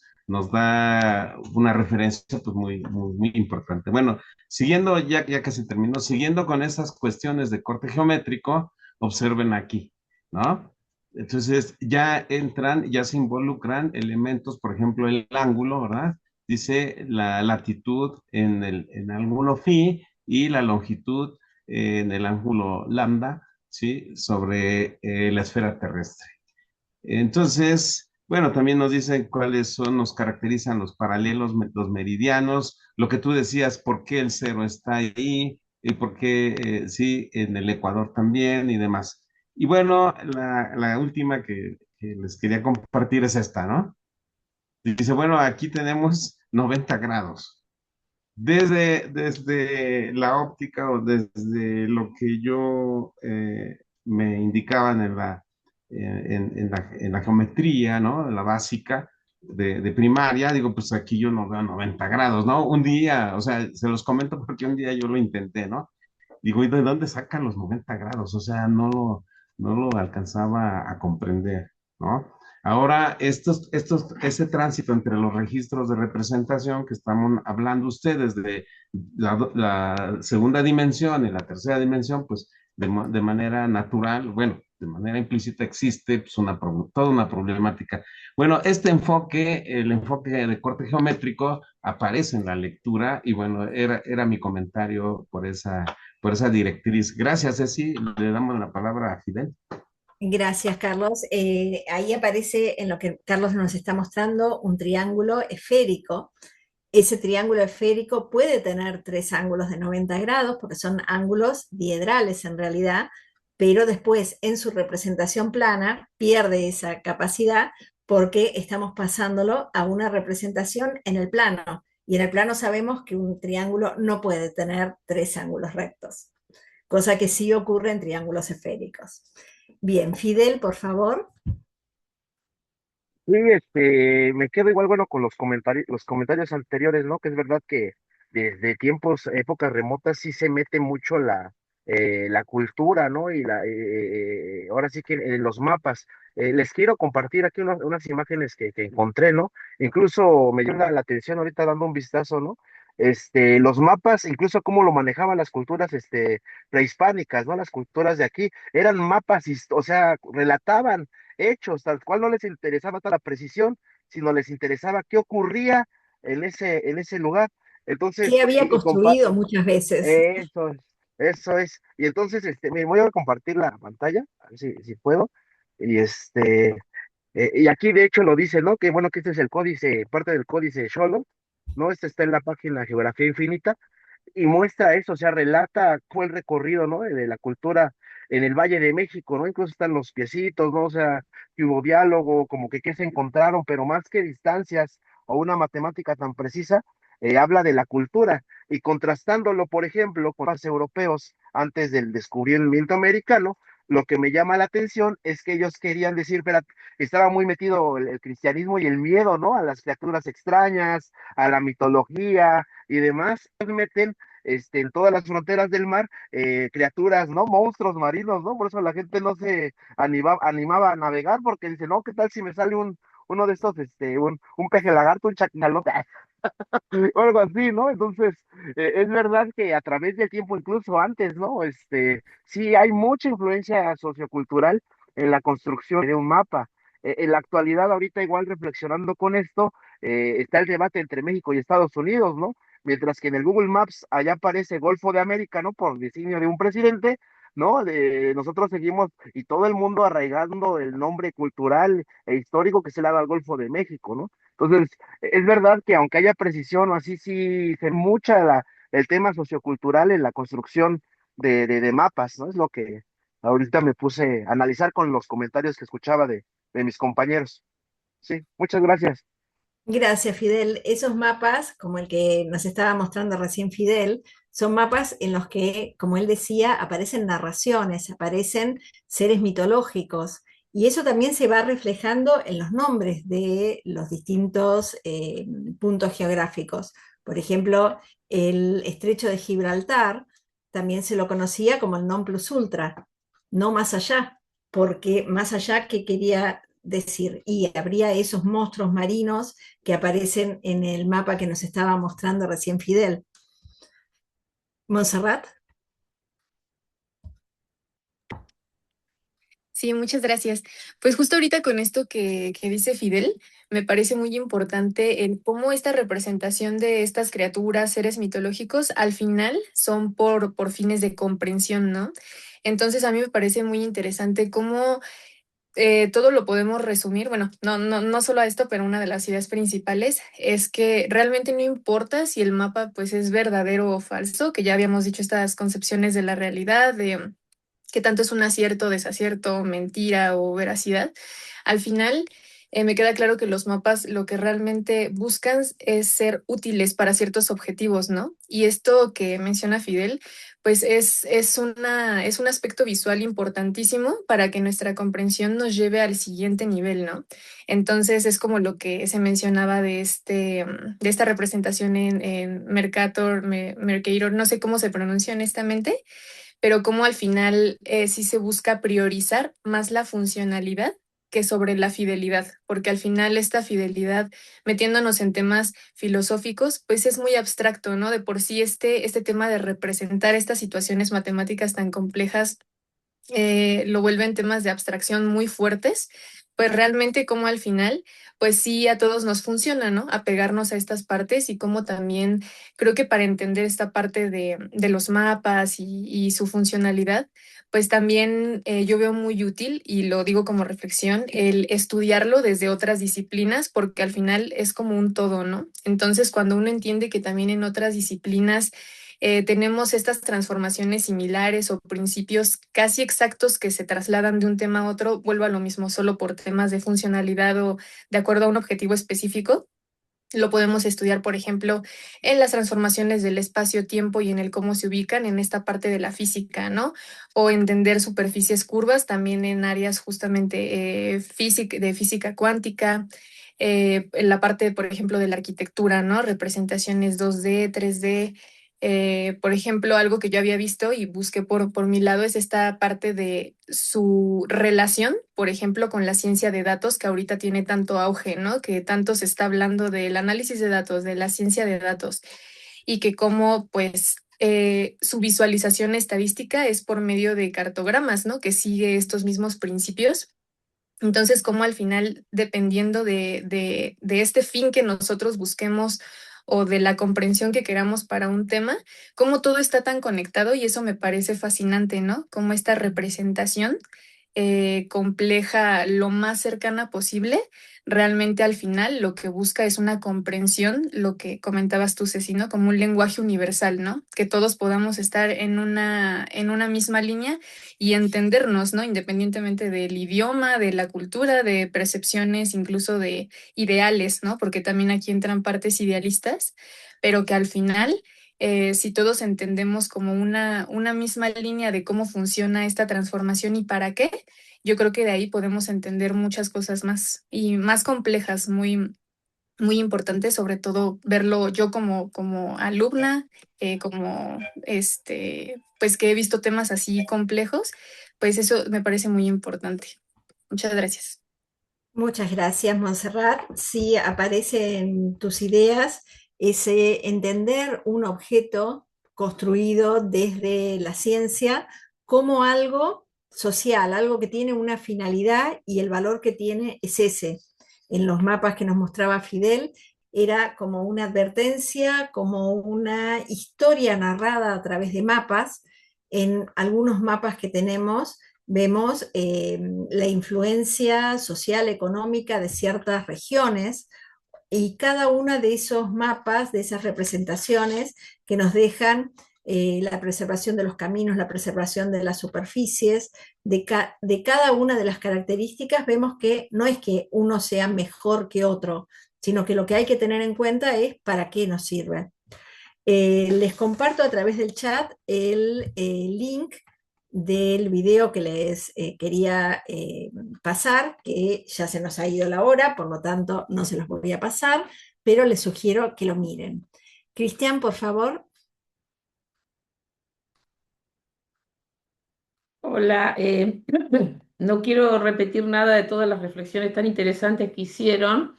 da una referencia pues muy importante. Bueno, siguiendo, ya que se terminó, siguiendo con esas cuestiones de corte geométrico, observen aquí, ¿no? Entonces ya entran, ya se involucran elementos, por ejemplo, el ángulo, ¿verdad? Dice la latitud en el ángulo phi y la longitud en el ángulo lambda, ¿sí? Sobre la esfera terrestre. Entonces, bueno, también nos dicen cuáles son, nos caracterizan los paralelos, los meridianos, lo que tú decías, por qué el cero está ahí y por qué, sí, en el Ecuador también y demás. Y bueno, la última que les quería compartir es esta, ¿no? Dice, bueno, aquí tenemos 90 grados. Desde la óptica o desde lo que yo me indicaban en la geometría, ¿no? En la básica de primaria, digo, pues aquí yo no veo 90 grados, ¿no? Un día, o sea, se los comento porque un día yo lo intenté, ¿no? Digo, ¿y de dónde sacan los 90 grados? O sea, no lo alcanzaba a comprender, ¿no? Ahora, ese tránsito entre los registros de representación que estamos hablando ustedes de la segunda dimensión y la tercera dimensión, pues de manera natural, bueno, de manera implícita existe pues, toda una problemática. Bueno, este enfoque, el enfoque de corte geométrico, aparece en la lectura y bueno, era mi comentario por esa directriz. Gracias, Ceci. Le damos la palabra a Fidel. Gracias, Carlos. Ahí aparece en lo que Carlos nos está mostrando un triángulo esférico. Ese triángulo esférico puede tener tres ángulos de 90 grados porque son ángulos diedrales en realidad, pero después en su representación plana pierde esa capacidad porque estamos pasándolo a una representación en el plano. Y en el plano sabemos que un triángulo no puede tener tres ángulos rectos, cosa que sí ocurre en triángulos esféricos. Bien, Fidel, por favor. Sí, me quedo igual, bueno, con los comentarios anteriores, ¿no? Que es verdad que desde épocas remotas, sí se mete mucho la cultura, ¿no? Y ahora sí que en los mapas. Les quiero compartir aquí unas imágenes que encontré, ¿no? Incluso me llama la atención ahorita dando un vistazo, ¿no? Los mapas, incluso cómo lo manejaban las culturas, prehispánicas, ¿no? Las culturas de aquí, eran mapas, o sea, relataban hechos, tal cual no les interesaba toda la precisión, sino les interesaba qué ocurría en ese lugar. Entonces, ¿Qué había construido muchas veces? eso es, eso es. Y entonces, me voy a compartir la pantalla, a ver si puedo. Y y aquí de hecho lo dice, ¿no? Que bueno, que este es el códice, parte del códice Sholom, ¿no? Este está en la página Geografía Infinita y muestra eso, o sea, relata fue el recorrido, ¿no? De la cultura en el Valle de México, ¿no? Incluso están los piecitos, ¿no? O sea, que hubo diálogo, como que qué se encontraron, pero más que distancias o una matemática tan precisa, habla de la cultura y contrastándolo, por ejemplo, con los europeos antes del descubrimiento americano, lo que me llama la atención es que ellos querían decir, espera, estaba muy metido el cristianismo y el miedo, ¿no? A las criaturas extrañas, a la mitología y demás, meten en todas las fronteras del mar criaturas, ¿no? Monstruos marinos, ¿no? Por eso la gente no se animaba a navegar porque dice, no, ¿qué tal si me sale uno de estos, un peje lagarto, un chacalote, o algo así, ¿no? Entonces, es verdad que a través del tiempo, incluso antes, ¿no? Sí hay mucha influencia sociocultural en la construcción de un mapa. En la actualidad, ahorita igual reflexionando con esto, está el debate entre México y Estados Unidos, ¿no? Mientras que en el Google Maps allá aparece Golfo de América, ¿no? Por designio de un presidente, ¿no? Nosotros seguimos y todo el mundo arraigando el nombre cultural e histórico que se le da al Golfo de México, ¿no? Entonces, es verdad que aunque haya precisión o así, sí se mucha el tema sociocultural en la construcción de mapas, ¿no? Es lo que ahorita me puse a analizar con los comentarios que escuchaba de mis compañeros. Sí, muchas gracias. Gracias, Fidel. Esos mapas, como el que nos estaba mostrando recién Fidel, son mapas en los que, como él decía, aparecen narraciones, aparecen seres mitológicos. Y eso también se va reflejando en los nombres de los distintos puntos geográficos. Por ejemplo, el estrecho de Gibraltar también se lo conocía como el non plus ultra, no más allá, porque más allá, ¿qué quería decir? Y habría esos monstruos marinos que aparecen en el mapa que nos estaba mostrando recién Fidel. Montserrat. Sí, muchas gracias. Pues justo ahorita con esto que dice Fidel, me parece muy importante el cómo esta representación de estas criaturas, seres mitológicos, al final son por fines de comprensión, ¿no? Entonces a mí me parece muy interesante cómo todo lo podemos resumir, bueno, no solo a esto, pero una de las ideas principales es que realmente no importa si el mapa pues es verdadero o falso, que ya habíamos dicho estas concepciones de la realidad, de qué tanto es un acierto, desacierto, mentira o veracidad. Al final, me queda claro que los mapas lo que realmente buscan es ser útiles para ciertos objetivos, ¿no? Y esto que menciona Fidel, pues es un aspecto visual importantísimo para que nuestra comprensión nos lleve al siguiente nivel, ¿no? Entonces es como lo que se mencionaba de esta representación en Mercator, Mercator, no sé cómo se pronuncia honestamente, pero como al final sí se busca priorizar más la funcionalidad que sobre la fidelidad, porque al final esta fidelidad, metiéndonos en temas filosóficos, pues es muy abstracto, ¿no? De por sí este tema de representar estas situaciones matemáticas tan complejas lo vuelven temas de abstracción muy fuertes, pues realmente como al final, pues sí a todos nos funciona, ¿no? Apegarnos a estas partes y como también creo que para entender esta parte de los mapas y su funcionalidad, pues también yo veo muy útil, y lo digo como reflexión, el estudiarlo desde otras disciplinas, porque al final es como un todo, ¿no? Entonces, cuando uno entiende que también en otras disciplinas tenemos estas transformaciones similares o principios casi exactos que se trasladan de un tema a otro, vuelvo a lo mismo, solo por temas de funcionalidad o de acuerdo a un objetivo específico. Lo podemos estudiar, por ejemplo, en las transformaciones del espacio-tiempo y en el cómo se ubican en esta parte de la física, ¿no? O entender superficies curvas también en áreas justamente de física cuántica, en la parte, por ejemplo, de la arquitectura, ¿no? Representaciones 2D, 3D. Por ejemplo, algo que yo había visto y busqué por mi lado es esta parte de su relación, por ejemplo, con la ciencia de datos que ahorita tiene tanto auge, ¿no? Que tanto se está hablando del análisis de datos, de la ciencia de datos, y que como pues su visualización estadística es por medio de cartogramas, ¿no? Que sigue estos mismos principios. Entonces, como al final, dependiendo de este fin que nosotros busquemos o de la comprensión que queramos para un tema, cómo todo está tan conectado, y eso me parece fascinante, ¿no? Como esta representación compleja, lo más cercana posible, realmente al final lo que busca es una comprensión, lo que comentabas tú, Ceci, ¿no? Como un lenguaje universal, ¿no? Que todos podamos estar en una misma línea y entendernos, ¿no? Independientemente del idioma, de la cultura, de percepciones, incluso de ideales, ¿no? Porque también aquí entran partes idealistas, pero que al final, si todos entendemos como una misma línea de cómo funciona esta transformación y para qué, yo creo que de ahí podemos entender muchas cosas más y más complejas, muy, muy importante, sobre todo verlo yo como alumna, pues que he visto temas así complejos, pues eso me parece muy importante. Muchas gracias. Muchas gracias, Montserrat. Sí, aparece en tus ideas ese entender un objeto construido desde la ciencia como algo social, algo que tiene una finalidad y el valor que tiene es ese. En los mapas que nos mostraba Fidel, era como una advertencia, como una historia narrada a través de mapas. En algunos mapas que tenemos vemos la influencia social, económica de ciertas regiones, y cada uno de esos mapas, de esas representaciones que nos dejan la preservación de los caminos, la preservación de las superficies, de cada una de las características, vemos que no es que uno sea mejor que otro, sino que lo que hay que tener en cuenta es para qué nos sirve. Les comparto a través del chat el link del video que les quería pasar, que ya se nos ha ido la hora, por lo tanto no se los voy a pasar, pero les sugiero que lo miren. Cristian, por favor. Hola, no quiero repetir nada de todas las reflexiones tan interesantes que hicieron,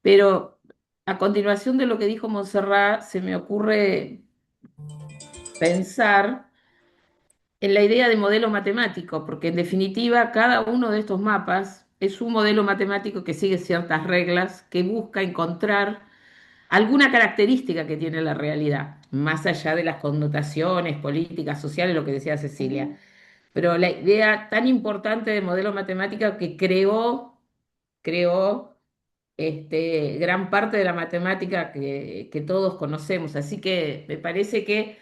pero a continuación de lo que dijo Montserrat, se me ocurre pensar en la idea de modelo matemático, porque en definitiva cada uno de estos mapas es un modelo matemático que sigue ciertas reglas, que busca encontrar alguna característica que tiene la realidad, más allá de las connotaciones políticas, sociales, lo que decía Cecilia. Pero la idea tan importante del modelo matemático que creó gran parte de la matemática que todos conocemos. Así que me parece que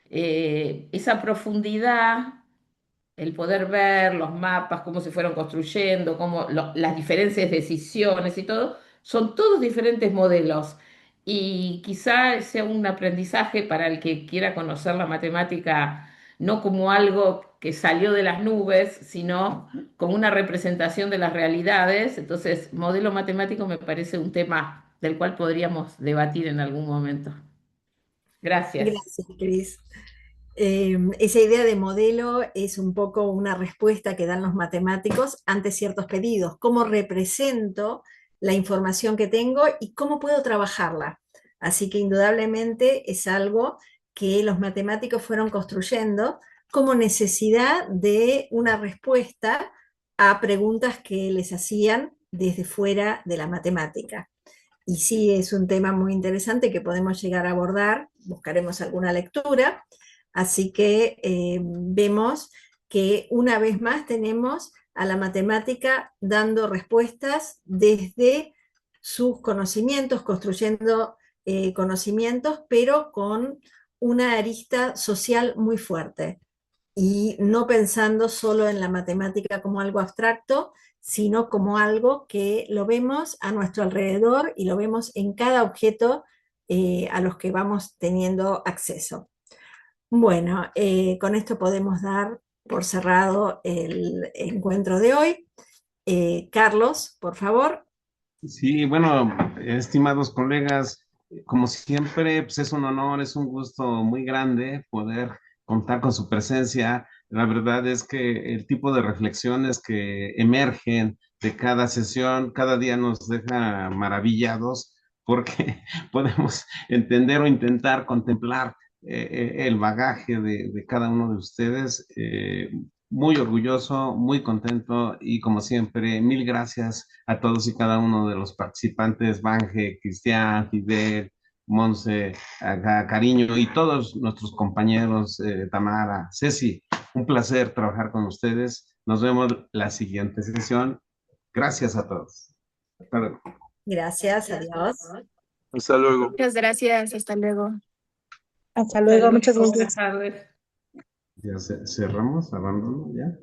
esa profundidad, el poder ver los mapas, cómo se fueron construyendo, las diferentes decisiones y todo, son todos diferentes modelos. Y quizá sea un aprendizaje para el que quiera conocer la matemática, no como algo que salió de las nubes, sino como una representación de las realidades. Entonces, modelo matemático me parece un tema del cual podríamos debatir en algún momento. Gracias. Gracias, Cris. Esa idea de modelo es un poco una respuesta que dan los matemáticos ante ciertos pedidos. ¿Cómo represento la información que tengo y cómo puedo trabajarla? Así que indudablemente es algo que los matemáticos fueron construyendo como necesidad de una respuesta a preguntas que les hacían desde fuera de la matemática. Y sí, es un tema muy interesante que podemos llegar a abordar, buscaremos alguna lectura. Así que vemos que una vez más tenemos a la matemática dando respuestas desde sus conocimientos, construyendo conocimientos, pero con una arista social muy fuerte y no pensando solo en la matemática como algo abstracto, sino como algo que lo vemos a nuestro alrededor y lo vemos en cada objeto a los que vamos teniendo acceso. Bueno, con esto podemos dar por cerrado el encuentro de hoy. Carlos, por favor. Sí, bueno, estimados colegas, como siempre, pues es un honor, es un gusto muy grande poder contar con su presencia. La verdad es que el tipo de reflexiones que emergen de cada sesión, cada día nos deja maravillados porque podemos entender o intentar contemplar el bagaje de cada uno de ustedes. Muy orgulloso, muy contento y como siempre, mil gracias a todos y cada uno de los participantes, Banje, Cristian, Fidel, Monse, Cariño y todos nuestros compañeros, Tamara, Ceci, un placer trabajar con ustedes. Nos vemos la siguiente sesión. Gracias a todos. Hasta luego. Gracias, adiós. Hasta luego. Muchas gracias, hasta luego. Hasta luego, muchas gracias. Buenas tardes. Ya cerramos, abandono, ya.